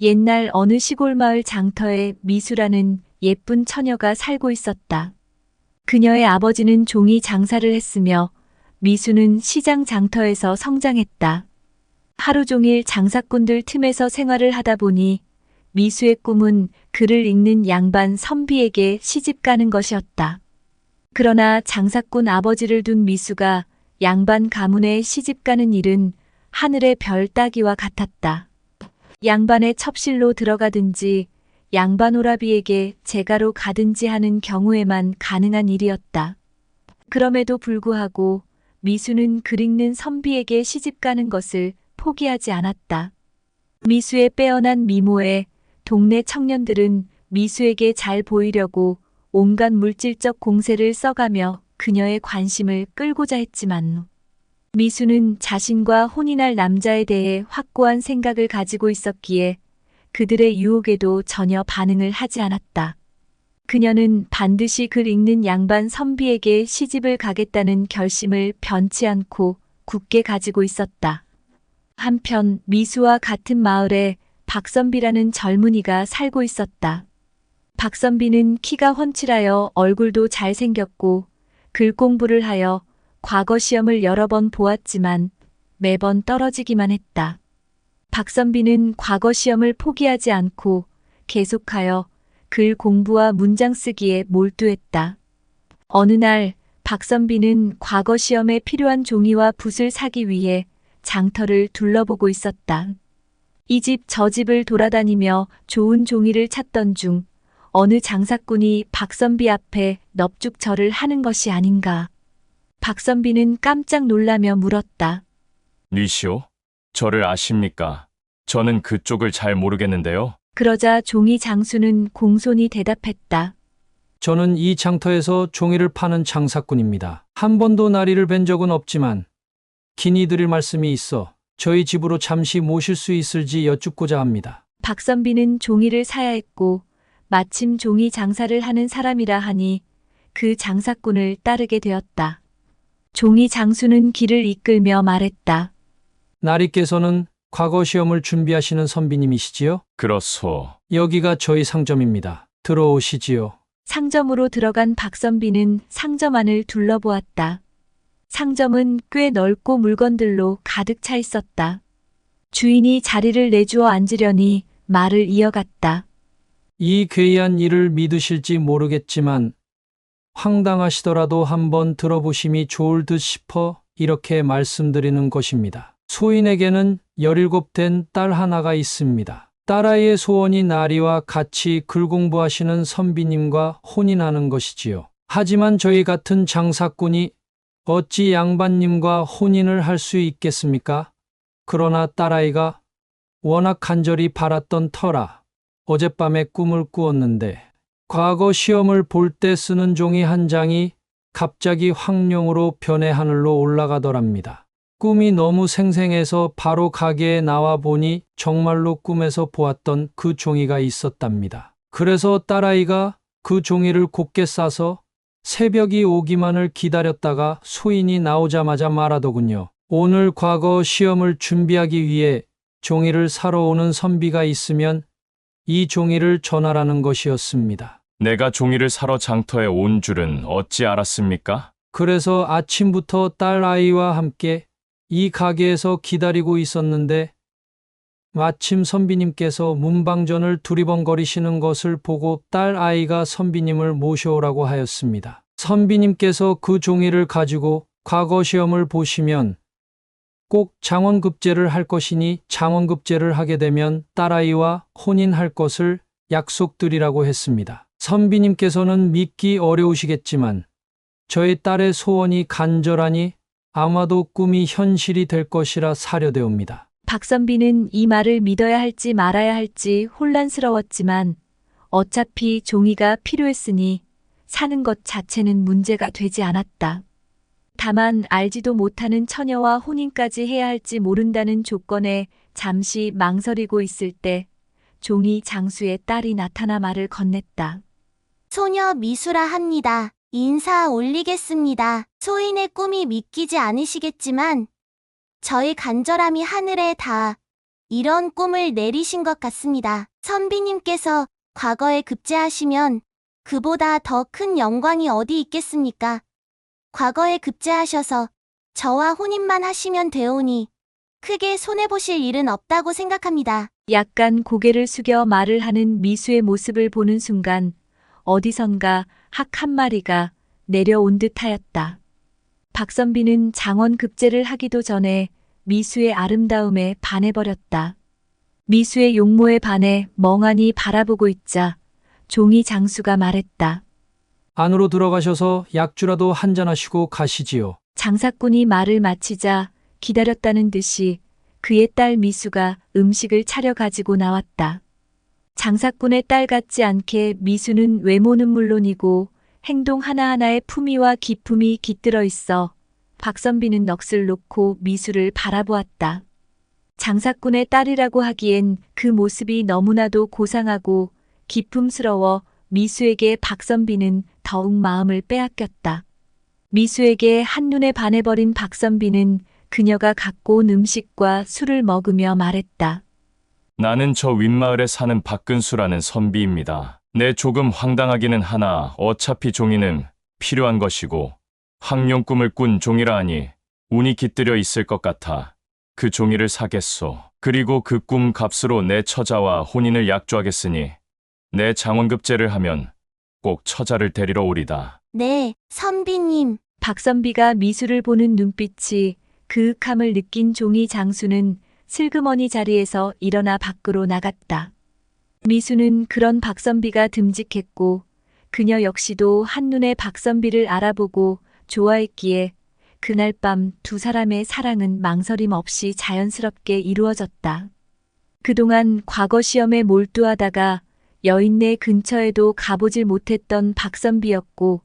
옛날 어느 시골 마을 장터에 미수라는 예쁜 처녀가 살고 있었다. 그녀의 아버지는 종이 장사를 했으며 미수는 시장 장터에서 성장했다. 하루 종일 장사꾼들 틈에서 생활을 하다 보니 미수의 꿈은 글을 읽는 양반 선비에게 시집 가는 것이었다. 그러나 장사꾼 아버지를 둔 미수가 양반 가문에 시집 가는 일은 하늘의 별 따기와 같았다. 양반의 첩실로 들어가든지 양반 오라비에게 재가로 가든지 하는 경우에만 가능한 일이었다. 그럼에도 불구하고 미수는 글 읽는 선비에게 시집 가는 것을 포기하지 않았다. 미수의 빼어난 미모에 동네 청년들은 미수에게 잘 보이려고 온갖 물질적 공세를 써가며 그녀의 관심을 끌고자 했지만 미수는 자신과 혼인할 남자에 대해 확고한 생각을 가지고 있었기에 그들의 유혹에도 전혀 반응을 하지 않았다. 그녀는 반드시 글 읽는 양반 선비에게 시집을 가겠다는 결심을 변치 않고 굳게 가지고 있었다. 한편 미수와 같은 마을에 박선비라는 젊은이가 살고 있었다. 박선비는 키가 훤칠하여 얼굴도 잘생겼고 글 공부를 하여 과거 시험을 여러 번 보았지만 매번 떨어지기만 했다. 박선비는 과거 시험을 포기하지 않고 계속하여 글 공부와 문장 쓰기에 몰두했다. 어느 날 박선비는 과거 시험에 필요한 종이와 붓을 사기 위해 장터를 둘러보고 있었다. 이 집 저 집을 돌아다니며 좋은 종이를 찾던 중 어느 장사꾼이 박선비 앞에 넙죽절을 하는 것이 아닌가. 박선비는 깜짝 놀라며 물었다. 뉘시오? 저를 아십니까? 저는 그쪽을 잘 모르겠는데요. 그러자 종이 장수는 공손히 대답했다. 저는 이 장터에서 종이를 파는 장사꾼입니다. 한 번도 나리를 뵌 적은 없지만 긴히 드릴 말씀이 있어 저희 집으로 잠시 모실 수 있을지 여쭙고자 합니다. 박선비는 종이를 사야 했고 마침 종이 장사를 하는 사람이라 하니 그 장사꾼을 따르게 되었다. 종이 장수는 길을 이끌며 말했다. 나리께서는 과거 시험을 준비하시는 선비님이시지요? 그렇소. 여기가 저희 상점입니다. 들어오시지요. 상점으로 들어간 박선비는 상점 안을 둘러보았다. 상점은 꽤 넓고 물건들로 가득 차 있었다. 주인이 자리를 내주어 앉으려니 말을 이어갔다. 이 괴이한 일을 믿으실지 모르겠지만 황당하시더라도 한번 들어보심이 좋을 듯 싶어 이렇게 말씀드리는 것입니다. 소인에게는 17된 딸 하나가 있습니다. 딸아이의 소원이 나리와 같이 글 공부하시는 선비님과 혼인하는 것이지요. 하지만 저희 같은 장사꾼이 어찌 양반님과 혼인을 할 수 있겠습니까? 그러나 딸아이가 워낙 간절히 바랐던 터라 어젯밤에 꿈을 꾸었는데 과거 시험을 볼 때 쓰는 종이 한 장이 갑자기 황룡으로 변해 하늘로 올라가더랍니다. 꿈이 너무 생생해서 바로 가게에 나와 보니 정말로 꿈에서 보았던 그 종이가 있었답니다. 그래서 딸아이가 그 종이를 곱게 싸서 새벽이 오기만을 기다렸다가 소인이 나오자마자 말하더군요. 오늘 과거 시험을 준비하기 위해 종이를 사러 오는 선비가 있으면 이 종이를 전하라는 것이었습니다. 내가 종이를 사러 장터에 온 줄은 어찌 알았습니까? 그래서 아침부터 딸아이와 함께 이 가게에서 기다리고 있었는데 마침 선비님께서 문방전을 두리번거리시는 것을 보고 딸아이가 선비님을 모셔오라고 하였습니다. 선비님께서 그 종이를 가지고 과거 시험을 보시면 꼭 장원급제를 할 것이니 장원급제를 하게 되면 딸아이와 혼인할 것을 약속드리라고 했습니다. 선비님께서는 믿기 어려우시겠지만 저의 딸의 소원이 간절하니 아마도 꿈이 현실이 될 것이라 사료되옵니다. 박선비는 이 말을 믿어야 할지 말아야 할지 혼란스러웠지만 어차피 종이가 필요했으니 사는 것 자체는 문제가 되지 않았다. 다만 알지도 못하는 처녀와 혼인까지 해야 할지 모른다는 조건에 잠시 망설이고 있을 때 종이 장수의 딸이 나타나 말을 건넸다. 소녀 미수라 합니다. 인사 올리겠습니다. 소인의 꿈이 믿기지 않으시겠지만 저희 간절함이 하늘에 닿아 이런 꿈을 내리신 것 같습니다. 선비님께서 과거에 급제하시면 그보다 더 큰 영광이 어디 있겠습니까? 과거에 급제하셔서 저와 혼인만 하시면 되오니 크게 손해보실 일은 없다고 생각합니다. 약간 고개를 숙여 말을 하는 미수의 모습을 보는 순간 어디선가 학 한 마리가 내려온 듯하였다. 박선비는 장원급제를 하기도 전에 미수의 아름다움에 반해버렸다. 미수의 용모에 반해 멍하니 바라보고 있자 종이 장수가 말했다. 안으로 들어가셔서 약주라도 한잔하시고 가시지요. 장사꾼이 말을 마치자 기다렸다는 듯이 그의 딸 미수가 음식을 차려 가지고 나왔다. 장사꾼의 딸 같지 않게 미수는 외모는 물론이고 행동 하나하나에 품위와 기품이 깃들어 있어 박선비는 넋을 놓고 미수를 바라보았다. 장사꾼의 딸이라고 하기엔 그 모습이 너무나도 고상하고 기품스러워 미수에게 박선비는 더욱 마음을 빼앗겼다. 미수에게 한눈에 반해버린 박선비는 그녀가 갖고 온 음식과 술을 먹으며 말했다. 나는 저 윗마을에 사는 박근수라는 선비입니다. 내 조금 황당하기는 하나 어차피 종이는 필요한 것이고 황룡 꿈을 꾼 종이라 하니 운이 깃들여 있을 것 같아 그 종이를 사겠소. 그리고 그 꿈 값으로 내 처자와 혼인을 약조하겠으니 내 장원급제를 하면 꼭 처자를 데리러 오리다. 네, 선비님. 박선비가 미수를 보는 눈빛이 그윽함을 느낀 종이 장수는 슬그머니 자리에서 일어나 밖으로 나갔다. 미수는 그런 박선비가 듬직했고 그녀 역시도 한눈에 박선비를 알아보고 좋아했기에 그날 밤 두 사람의 사랑은 망설임 없이 자연스럽게 이루어졌다. 그동안 과거 시험에 몰두하다가 여인네 근처에도 가보질 못했던 박선비였고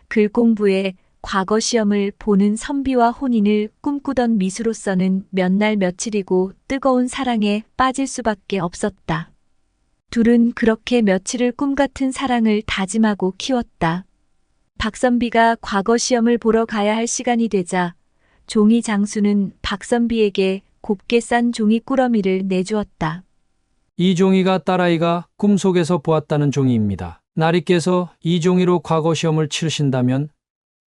글 공부에 과거 시험을 보는 선비와 혼인을 꿈꾸던 미수로서는 몇 날 며칠이고 뜨거운 사랑에 빠질 수밖에 없었다. 둘은 그렇게 며칠을 꿈같은 사랑을 다짐하고 키웠다. 박선비가 과거 시험을 보러 가야 할 시간이 되자 종이 장수는 박선비에게 곱게 싼 종이 꾸러미를 내주었다. 이 종이가 딸아이가 꿈속에서 보았다는 종이입니다. 날이 깨서 이 종이로 과거 시험을 치르신다면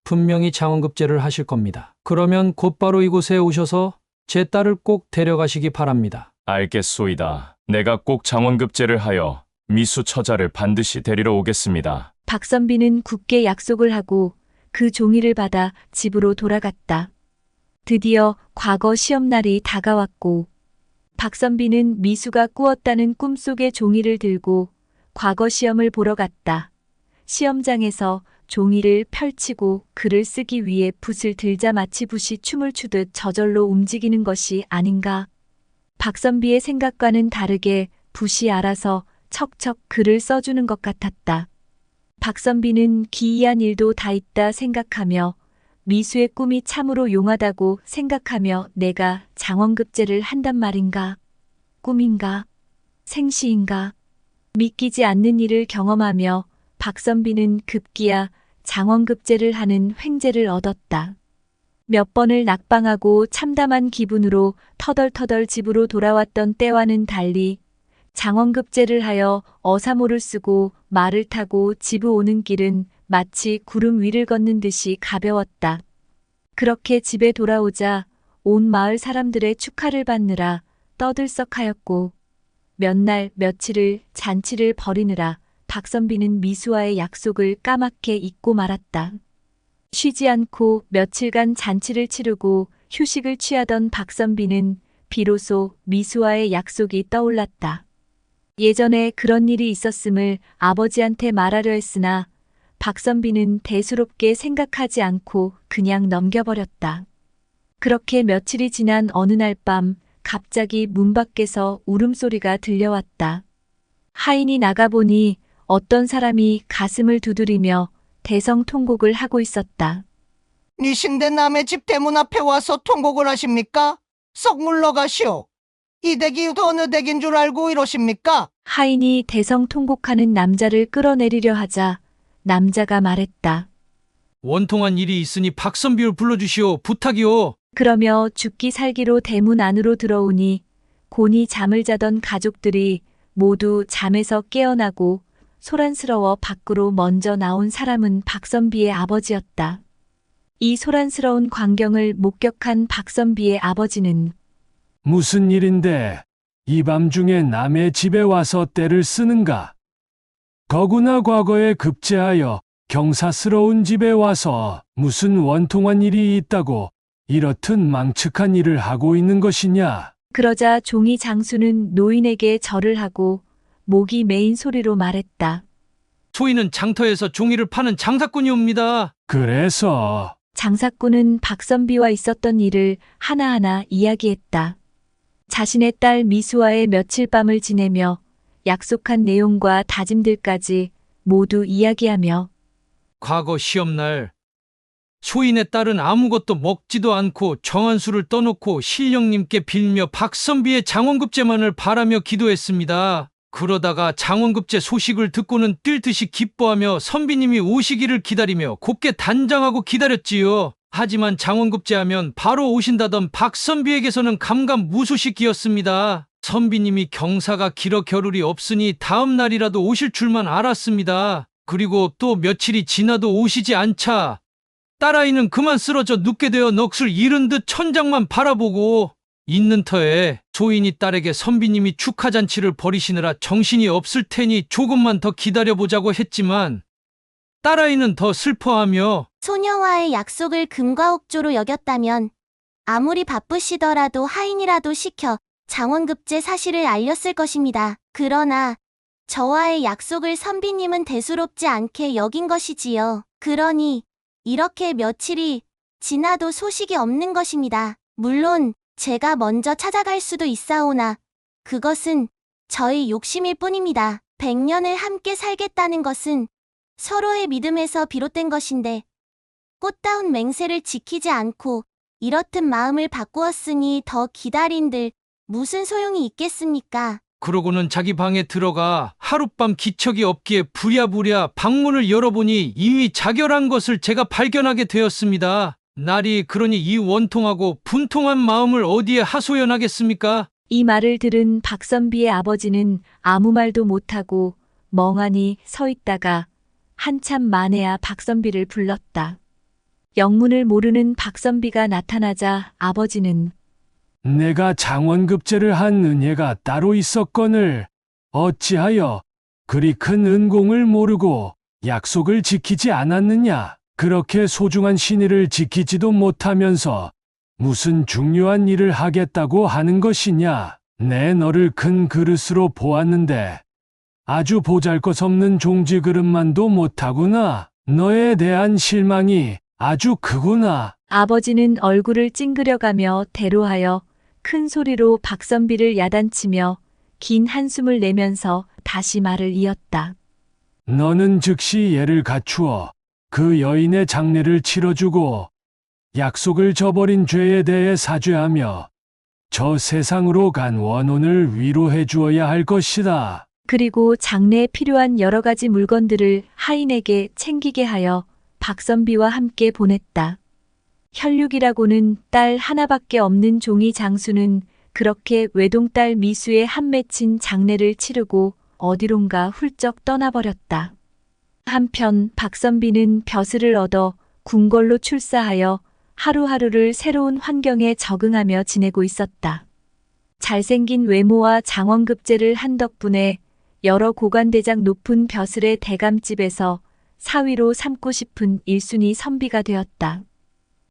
분명히 장원급제를 하실 겁니다. 그러면 곧바로 이곳에 오셔서 제 딸을 꼭 데려가시기 바랍니다. 알겠소이다. 내가 꼭 장원급제를 하여 미수 처자를 반드시 데리러 오겠습니다. 박선비는 굳게 약속을 하고 그 종이를 받아 집으로 돌아갔다. 드디어 과거 시험날이 다가왔고 박선비는 미수가 꾸었다는 꿈속의 종이를 들고 과거 시험을 보러 갔다. 시험장에서 종이를 펼치고 글을 쓰기 위해 붓을 들자 마치 붓이 춤을 추듯 저절로 움직이는 것이 아닌가. 박선비의 생각과는 다르게 붓이 알아서 척척 글을 써주는 것 같았다. 박선비는 기이한 일도 다 있다 생각하며 미수의 꿈이 참으로 용하다고 생각하며 내가 장원급제를 한단 말인가? 꿈인가? 생시인가? 믿기지 않는 일을 경험하며 박선비는 급기야 장원급제를 하는 횡재를 얻었다. 몇 번을 낙방하고 참담한 기분으로 터덜터덜 집으로 돌아왔던 때와는 달리 장원급제를 하여 어사모를 쓰고 말을 타고 집으 오는 길은 마치 구름 위를 걷는 듯이 가벼웠다. 그렇게 집에 돌아오자 온 마을 사람들의 축하를 받느라 떠들썩하였고 몇 날 며칠을 잔치를 벌이느라 박선비는 미수와의 약속을 까맣게 잊고 말았다. 쉬지 않고 며칠간 잔치를 치르고 휴식을 취하던 박선비는 비로소 미수와의 약속이 떠올랐다. 예전에 그런 일이 있었음을 아버지한테 말하려 했으나 박선비는 대수롭게 생각하지 않고 그냥 넘겨버렸다. 그렇게 며칠이 지난 어느 날 밤 갑자기 문 밖에서 울음소리가 들려왔다. 하인이 나가보니 어떤 사람이 가슴을 두드리며 대성통곡을 하고 있었다. 니신데 남의 집 대문 앞에 와서 통곡을 하십니까? 썩 물러가시오. 이 댁이 어느 댁인 줄 알고 이러십니까? 하인이 대성통곡하는 남자를 끌어내리려 하자 남자가 말했다. 원통한 일이 있으니 박선비를 불러주시오. 부탁이오. 그러며 죽기 살기로 대문 안으로 들어오니 곤히 잠을 자던 가족들이 모두 잠에서 깨어나고 소란스러워 밖으로 먼저 나온 사람은 박선비의 아버지였다. 이 소란스러운 광경을 목격한 박선비의 아버지는 무슨 일인데 이 밤중에 남의 집에 와서 떼를 쓰는가? 거구나 과거에 급제하여 경사스러운 집에 와서 무슨 원통한 일이 있다고 이렇듯 망측한 일을 하고 있는 것이냐? 그러자 종이 장수는 노인에게 절을 하고 목이 메인 소리로 말했다. 소인은 장터에서 종이를 파는 장사꾼이옵니다. 그래서 장사꾼은 박선비와 있었던 일을 하나하나 이야기했다. 자신의 딸 미수와의 며칠 밤을 지내며 약속한 내용과 다짐들까지 모두 이야기하며 과거 시험날 소인의 딸은 아무것도 먹지도 않고 정한수를 떠놓고 신령님께 빌며 박선비의 장원급제만을 바라며 기도했습니다. 그러다가 장원급제 소식을 듣고는 뛸 듯이 기뻐하며 선비님이 오시기를 기다리며 곱게 단장하고 기다렸지요. 하지만 장원급제하면 바로 오신다던 박선비에게서는 감감무소식이었습니다. 선비님이 경사가 길어 겨를이 없으니 다음 날이라도 오실 줄만 알았습니다. 그리고 또 며칠이 지나도 오시지 않자 딸아이는 그만 쓰러져 눕게 되어 넋을 잃은 듯 천장만 바라보고 있는 터에 소인이 딸에게 선비님이 축하잔치를 벌이시느라 정신이 없을 테니 조금만 더 기다려보자고 했지만 딸아이는 더 슬퍼하며 소녀와의 약속을 금과옥조로 여겼다면 아무리 바쁘시더라도 하인이라도 시켜 장원급제 사실을 알렸을 것입니다. 그러나 저와의 약속을 선비님은 대수롭지 않게 여긴 것이지요. 그러니 이렇게 며칠이 지나도 소식이 없는 것입니다. 물론 제가 먼저 찾아갈 수도 있사오나 그것은 저의 욕심일 뿐입니다. 100년을 함께 살겠다는 것은 서로의 믿음에서 비롯된 것인데 꽃다운 맹세를 지키지 않고 이렇듯 마음을 바꾸었으니 더 기다린들 무슨 소용이 있겠습니까? 그러고는 자기 방에 들어가 하룻밤 기척이 없기에 부랴부랴 방문을 열어보니 이미 자결한 것을 제가 발견하게 되었습니다. 날이 그러니 이 원통하고 분통한 마음을 어디에 하소연하겠습니까? 이 말을 들은 박선비의 아버지는 아무 말도 못하고 멍하니 서 있다가 한참 만에야 박선비를 불렀다. 영문을 모르는 박선비가 나타나자 아버지는 내가 장원급제를 한 은혜가 따로 있었거늘 어찌하여 그리 큰 은공을 모르고 약속을 지키지 않았느냐? 그렇게 소중한 신의를 지키지도 못하면서 무슨 중요한 일을 하겠다고 하는 것이냐? 내 너를 큰 그릇으로 보았는데 아주 보잘것없는 종지 그릇만도 못하구나. 너에 대한 실망이 아주 크구나. 아버지는 얼굴을 찡그려가며 대로하여 큰 소리로 박선비를 야단치며 긴 한숨을 내면서 다시 말을 이었다. 너는 즉시 예를 갖추어 그 여인의 장례를 치러주고 약속을 저버린 죄에 대해 사죄하며 저 세상으로 간 원혼을 위로해 주어야 할 것이다. 그리고 장래에 필요한 여러 가지 물건들을 하인에게 챙기게 하여 박선비와 함께 보냈다. 혈육이라고는 딸 하나밖에 없는 종이 장수는 그렇게 외동딸 미수의 한 맺힌 장례를 치르고 어디론가 훌쩍 떠나버렸다. 한편 박선비는 벼슬을 얻어 궁궐로 출사하여 하루하루를 새로운 환경에 적응하며 지내고 있었다. 잘생긴 외모와 장원급제를 한 덕분에 여러 고관대장 높은 벼슬의 대감집에서 사위로 삼고 싶은 1순위 선비가 되었다.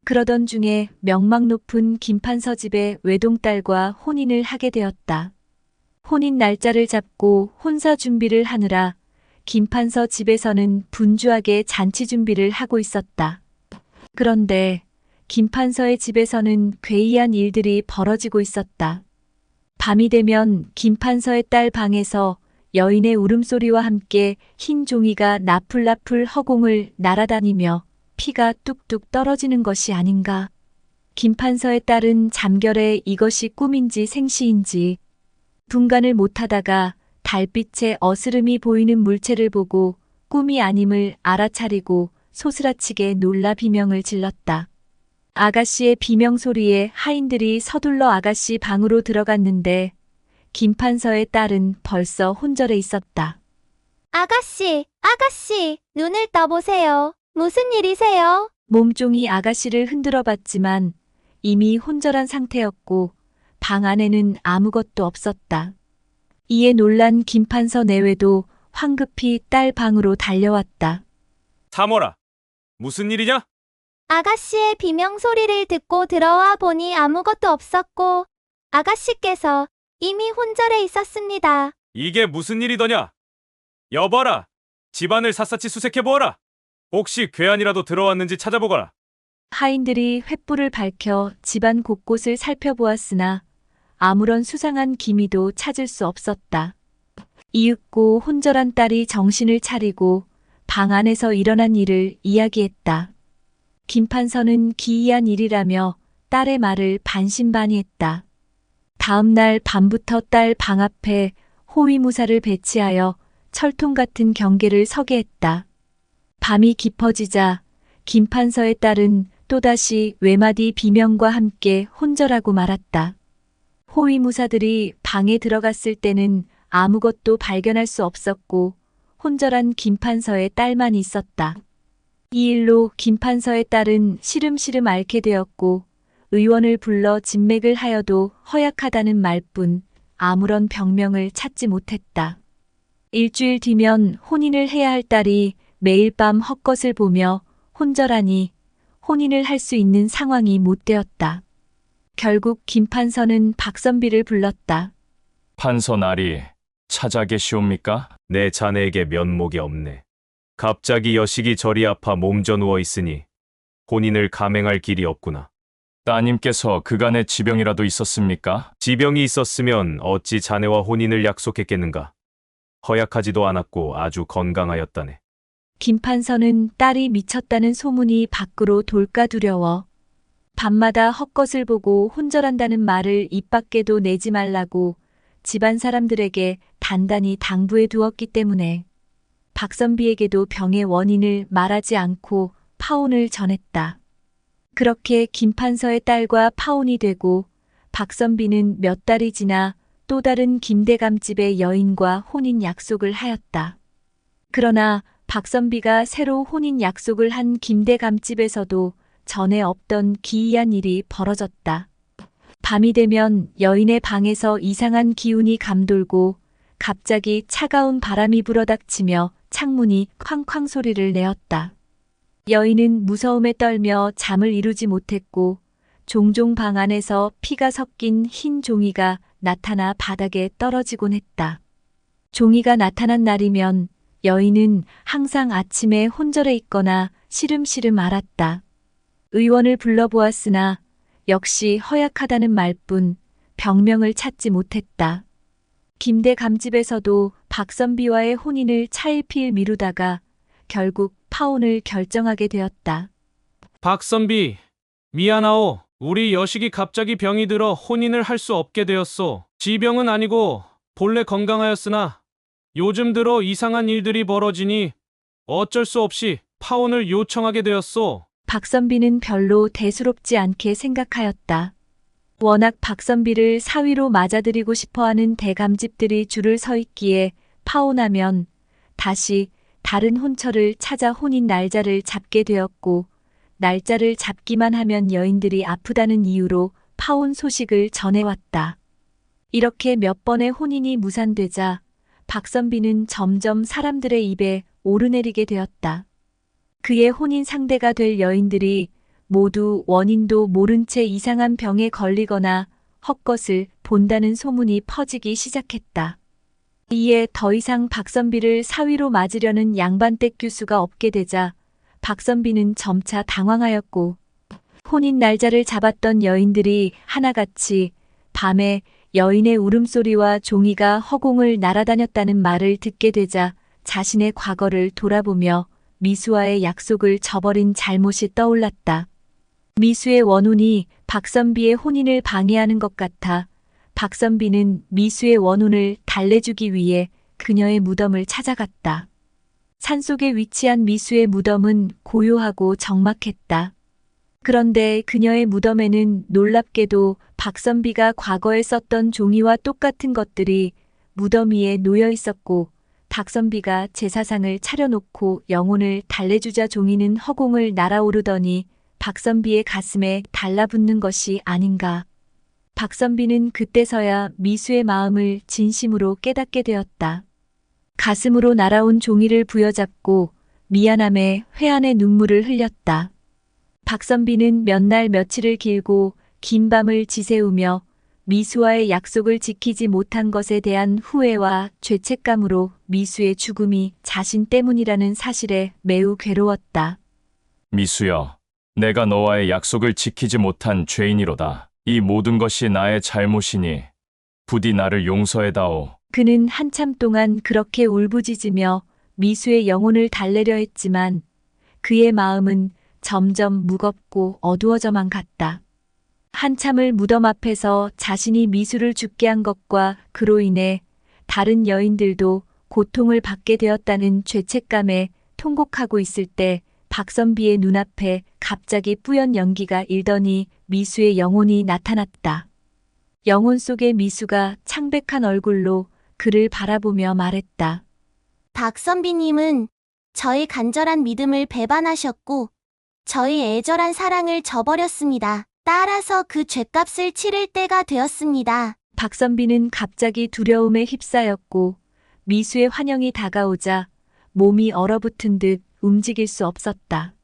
그러던 중에 명망 높은 김판서 집의 외동딸과 혼인을 하게 되었다. 혼인 날짜를 잡고 혼사 준비를 하느라 김판서 집에서는 분주하게 잔치 준비를 하고 있었다. 그런데 김판서의 집에서는 괴이한 일들이 벌어지고 있었다. 밤이 되면 김판서의 딸 방에서 여인의 울음소리와 함께 흰 종이가 나풀나풀 허공을 날아다니며 피가 뚝뚝 떨어지는 것이 아닌가. 김판서의 딸은 잠결에 이것이 꿈인지 생시인지 분간을 못하다가 달빛에 어스름이 보이는 물체를 보고 꿈이 아님을 알아차리고 소스라치게 놀라 비명을 질렀다. 아가씨의 비명 소리에 하인들이 서둘러 아가씨 방으로 들어갔는데 김판서의 딸은 벌써 혼절에 있었다. 아가씨, 아가씨, 눈을 떠보세요. 무슨 일이세요? 몸종이 아가씨를 흔들어 봤지만 이미 혼절한 상태였고 방 안에는 아무것도 없었다. 이에 놀란 김판서 내외도 황급히 딸 방으로 달려왔다. 사모라, 무슨 일이냐? 아가씨의 비명 소리를 듣고 들어와 보니 아무것도 없었고 아가씨께서 이미 혼절해 있었습니다. 이게 무슨 일이더냐? 여봐라, 집안을 샅샅이 수색해보아라. 혹시 괴한이라도 들어왔는지 찾아보거라. 하인들이 횃불을 밝혀 집안 곳곳을 살펴보았으나 아무런 수상한 기미도 찾을 수 없었다. 이윽고 혼절한 딸이 정신을 차리고 방 안에서 일어난 일을 이야기했다. 김판서는 기이한 일이라며 딸의 말을 반신반의했다. 다음 날 밤부터 딸 방 앞에 호위무사를 배치하여 철통 같은 경계를 서게 했다. 밤이 깊어지자 김판서의 딸은 또다시 외마디 비명과 함께 혼절하고 말았다. 호위무사들이 방에 들어갔을 때는 아무것도 발견할 수 없었고 혼절한 김판서의 딸만 있었다. 이 일로 김판서의 딸은 시름시름 앓게 되었고 의원을 불러 진맥을 하여도 허약하다는 말뿐 아무런 병명을 찾지 못했다. 일주일 뒤면 혼인을 해야 할 딸이 매일 밤 헛것을 보며 혼절하니 혼인을 할 수 있는 상황이 못 되었다. 결국 김판서는 박선비를 불렀다. 판서 나리 찾아 계시옵니까? 내 자네에게 면목이 없네. 갑자기 여식이 저리 아파 몸져 누워 있으니 혼인을 감행할 길이 없구나. 따님께서 그간의 지병이라도 있었습니까? 지병이 있었으면 어찌 자네와 혼인을 약속했겠는가. 허약하지도 않았고 아주 건강하였다네. 김판서는 딸이 미쳤다는 소문이 밖으로 돌까 두려워 밤마다 헛것을 보고 혼절한다는 말을 입 밖에도 내지 말라고 집안 사람들에게 단단히 당부해 두었기 때문에 박선비에게도 병의 원인을 말하지 않고 파혼을 전했다. 그렇게 김판서의 딸과 파혼이 되고 박선비는 몇 달이 지나 또 다른 김대감집의 여인과 혼인 약속을 하였다. 그러나 박선비가 새로 혼인 약속을 한 김대감집에서도 전에 없던 기이한 일이 벌어졌다. 밤이 되면 여인의 방에서 이상한 기운이 감돌고 갑자기 차가운 바람이 불어닥치며 창문이 쾅쾅 소리를 내었다. 여인은 무서움에 떨며 잠을 이루지 못했고 종종 방 안에서 피가 섞인 흰 종이가 나타나 바닥에 떨어지곤 했다. 종이가 나타난 날이면 여인은 항상 아침에 혼절해 있거나 시름시름 앓았다. 의원을 불러보았으나 역시 허약하다는 말뿐 병명을 찾지 못했다. 김대 감집에서도 박선비와의 혼인을 차일피일 미루다가 결국 파혼을 결정하게 되었다. 박선비, 미안하오. 우리 여식이 갑자기 병이 들어 혼인을 할 수 없게 되었소. 지병은 아니고 본래 건강하였으나 요즘 들어 이상한 일들이 벌어지니 어쩔 수 없이 파혼을 요청하게 되었소. 박선비는 별로 대수롭지 않게 생각하였다. 워낙 박선비를 사위로 맞아들이고 싶어하는 대감집들이 줄을 서 있기에 파혼하면 다시 다른 혼처를 찾아 혼인 날짜를 잡게 되었고 날짜를 잡기만 하면 여인들이 아프다는 이유로 파혼 소식을 전해왔다. 이렇게 몇 번의 혼인이 무산되자 박선비는 점점 사람들의 입에 오르내리게 되었다. 그의 혼인 상대가 될 여인들이 모두 원인도 모른 채 이상한 병에 걸리거나 헛것을 본다는 소문이 퍼지기 시작했다. 이에 더 이상 박선비를 사위로 맞으려는 양반댁 교수가 없게 되자 박선비는 점차 당황하였고 혼인 날짜를 잡았던 여인들이 하나같이 밤에 여인의 울음소리와 종이가 허공을 날아다녔다는 말을 듣게 되자 자신의 과거를 돌아보며 미수와의 약속을 저버린 잘못이 떠올랐다. 미수의 원혼이 박선비의 혼인을 방해하는 것 같아 박선비는 미수의 원혼을 달래주기 위해 그녀의 무덤을 찾아갔다. 산속에 위치한 미수의 무덤은 고요하고 적막했다. 그런데 그녀의 무덤에는 놀랍게도 박선비가 과거에 썼던 종이와 똑같은 것들이 무덤 위에 놓여 있었고, 박선비가 제사상을 차려놓고 영혼을 달래주자 종이는 허공을 날아오르더니 박선비의 가슴에 달라붙는 것이 아닌가. 박선비는 그때서야 미수의 마음을 진심으로 깨닫게 되었다. 가슴으로 날아온 종이를 부여잡고 미안함에 회한의 눈물을 흘렸다. 박선비는 몇 날 며칠을 길고 긴 밤을 지새우며 미수와의 약속을 지키지 못한 것에 대한 후회와 죄책감으로 미수의 죽음이 자신 때문이라는 사실에 매우 괴로웠다. 미수여, 내가 너와의 약속을 지키지 못한 죄인이로다. 이 모든 것이 나의 잘못이니 부디 나를 용서해다오. 그는 한참 동안 그렇게 울부짖으며 미수의 영혼을 달래려 했지만 그의 마음은 점점 무겁고 어두워져만 갔다. 한참을 무덤 앞에서 자신이 미수를 죽게 한 것과 그로 인해 다른 여인들도 고통을 받게 되었다는 죄책감에 통곡하고 있을 때 박선비의 눈앞에 갑자기 뿌연 연기가 일더니 미수의 영혼이 나타났다. 영혼 속의 미수가 창백한 얼굴로 그를 바라보며 말했다. 박선비님은 저의 간절한 믿음을 배반하셨고 저의 애절한 사랑을 저버렸습니다. 따라서 그 죗값을 치를 때가 되었습니다. 박선비는 갑자기 두려움에 휩싸였고 미수의 환영이 다가오자 몸이 얼어붙은 듯 움직일 수 없었다.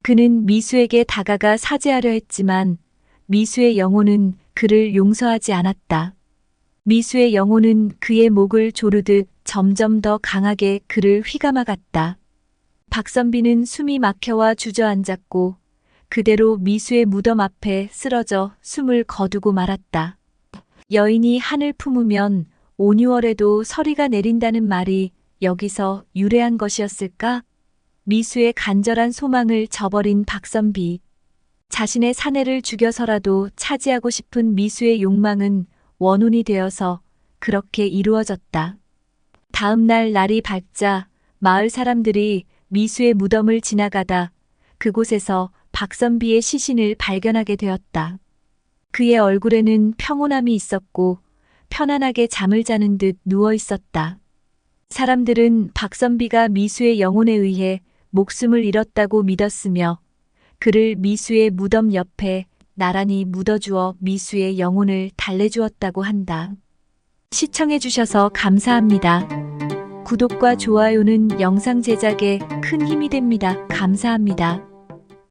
그는 미수에게 다가가 사죄하려 했지만 미수의 영혼은 그를 용서하지 않았다. 미수의 영혼은 그의 목을 조르듯 점점 더 강하게 그를 휘감아갔다. 박선비는 숨이 막혀와 주저앉았고 그대로 미수의 무덤 앞에 쓰러져 숨을 거두고 말았다. 여인이 한을 품으면 5~6월에도 서리가 내린다는 말이 여기서 유래한 것이었을까? 미수의 간절한 소망을 저버린 박선비. 자신의 사내를 죽여서라도 차지하고 싶은 미수의 욕망은 원혼이 되어서 그렇게 이루어졌다. 다음 날 날이 밝자 마을 사람들이 미수의 무덤을 지나가다 그곳에서 박선비의 시신을 발견하게 되었다. 그의 얼굴에는 평온함이 있었고 편안하게 잠을 자는 듯 누워 있었다. 사람들은 박선비가 미수의 영혼에 의해 목숨을 잃었다고 믿었으며 그를 미수의 무덤 옆에 나란히 묻어주어 미수의 영혼을 달래주었다고 한다. 시청해주셔서 감사합니다. 구독과 좋아요는 영상 제작에 큰 힘이 됩니다. 감사합니다.